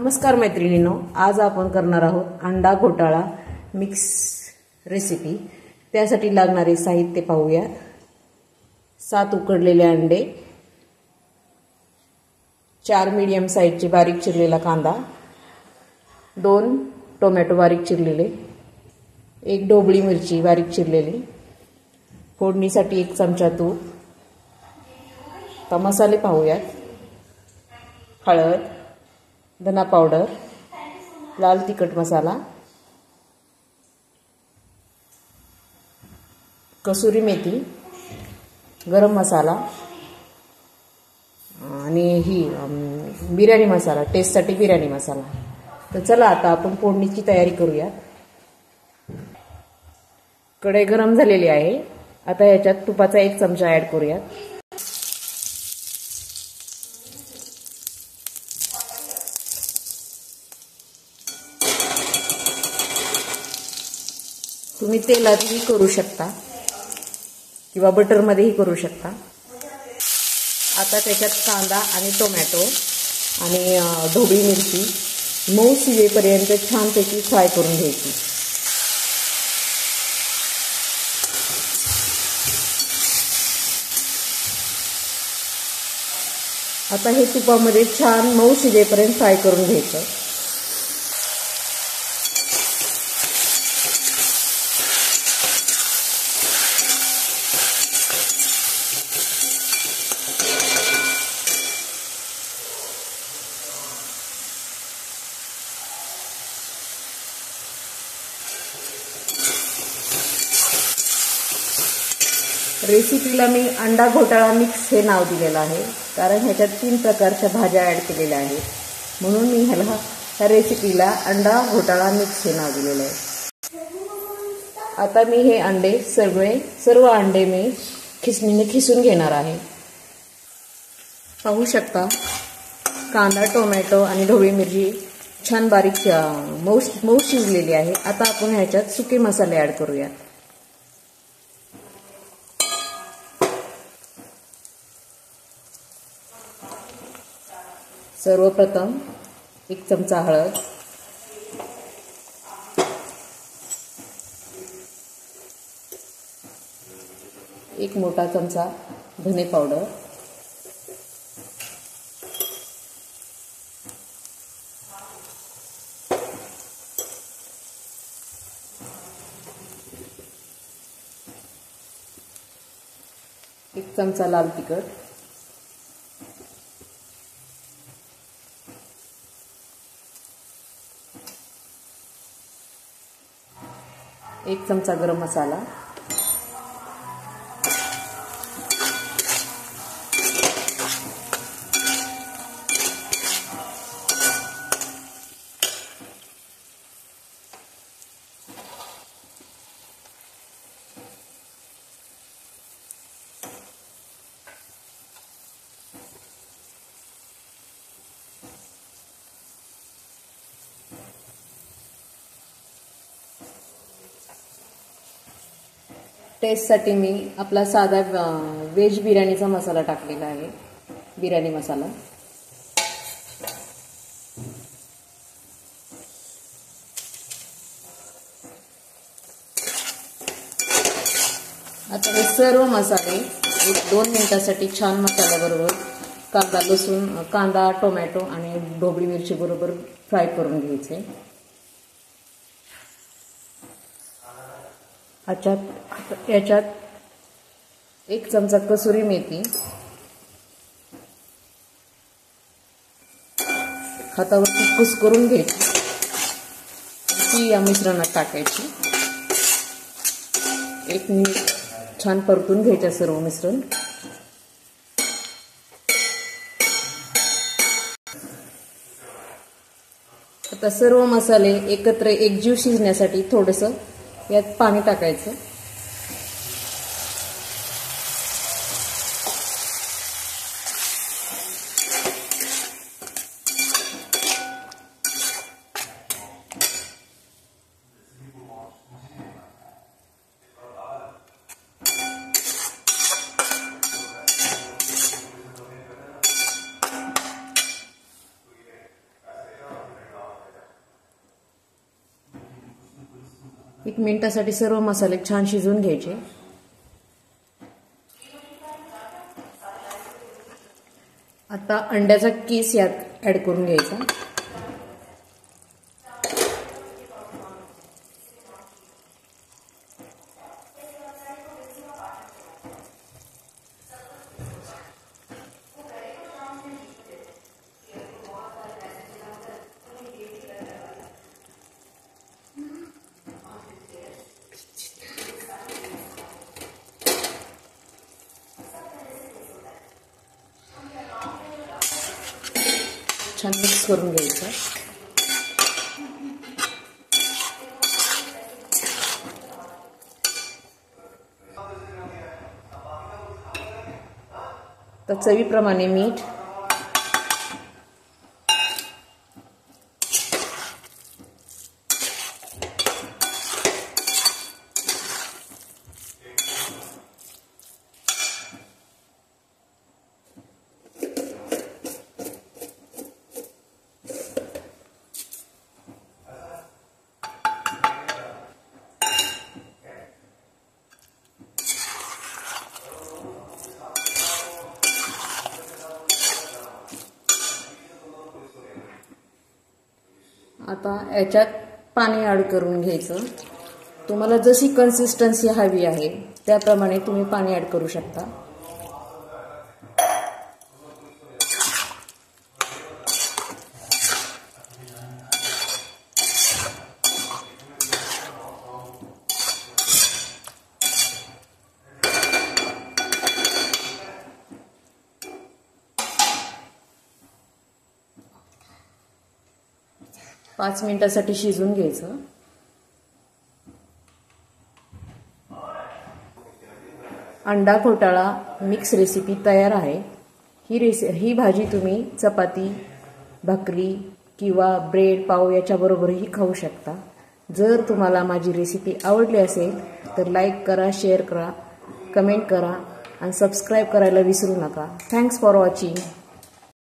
नमस्कार मैत्रिणींनो, आज आपण करणार आहोत अंडा घोटाळा मिक्स रेसिपी। त्यासाठी लागणारे साहित्य पाहूया। 7 उकडलेले अंडे, 4 मीडियम साइजचे बारीक चिरलेला कांदा, 2 टोमॅटो बारीक चिरलेले, 1 ढोबळी मिरची बारीक चिरलेली, फोडणीसाठी 1 चमचा तूप। आता मसाले पाहूया। हळद, धना पावडर, लाल तिखट मसाला, कसुरी मेथी, गरम मसाला आणि बिर्याणी मसाला, टेस्टसाठी बिर्याणी मसाला। तर चला आता आपण फोडणीची तयारी करूया। कढई गरम झालेली आहे। आता याच्यात तुपाचा 1 चमचा ऍड करूया। तुम्ही तेलातही करू शकता किंवा बटरमध्येही करू शकता। आता त्याच्यात कांदा आणि टोमॅटो आणि ढोबळी मिरची मऊ शिजेपर्यंत छानपैकी फ्राय करून घ्यायची। आता हे तुपामध्ये छान मऊ शिजेपर्यंत फ्राय करून घ्यायचं। रेसिपीला मी अंडा घोटाळा मिक्स हे नाव दिलेलं आहे, कारण ह्याच्यात 3 प्रकारच्या भाज्या ॲड केलेल्या आहेत, म्हणून मी ह्या रेसिपीला अंडा घोटाळा मिक्स हे नाव दिलेलं आहे। आता मी हे अंडे सर्व अंडे मी खिसणीने खिसून घेणार आहे। पाहू शकता कांदा, टोमॅटो आणि ढोबळी मिरची छान बारीक मऊ शिजलेली आहे। आता आपण ह्याच्यात सुके मसाले ॲड करूया। सर्वप्रथम 1 चमचा हळद, 1 मोठा चमचा धने पावडर, 1 चमचा लाल तिखट, 1 चमचा गरम मसाला, 'टेस्टसाठी मी आपला साधा व्हेज बिर्याणीचा मसाला टाकलेला आहे, बिर्याणी मसाला। आता हे सर्व मसाले 1-2 मिनिटांसाठी छान मसाल्याबरोबर कांदा, टोमॅटो आणि ढोबळी मिरची बरोबर फ्राय करून घ्यायचे। याच्यात 1 चमचा कसुरी मेथी हातावरती कुस्करून घ्यायची, ती या मिश्रणात टाकायची। 1 मिनिट छान परतून घ्यायचं सर्व मिश्रण। आता सर्व मसाले एकत्र एकजीव शिजण्यासाठी थोडंसं यात पाणी टाकायचं। 1 मिनिटासाठी सर्व मसाले छान शिजवून घ्यायचे. आता अंड्याचा किस यात ऍड करून घ्यायचा. छान मिक्स करून घ्यायचं. तर चवीप्रमाणे मीठ, आता याच्यात पाणी ऍड करून घ्यायचं. तुम्हाला जशी कन्सिस्टन्सी हवी आहे त्याप्रमाणे तुम्ही पाणी ऍड करू शकता. पाच मिनिटासाठी शिजवून घ्यायचं. अंडा घोटाळा मिक्स रेसिपी तयार आहे. ही भाजी तुम्ही चपाती, भाकरी किंवा ब्रेड, पाव याच्याबरोबरही खाऊ शकता. जर तुम्हाला माझी रेसिपी आवडली असेल तर लाईक करा, शेअर करा, कमेंट करा आणि सबस्क्राईब करायला विसरू नका. Thanks for watching.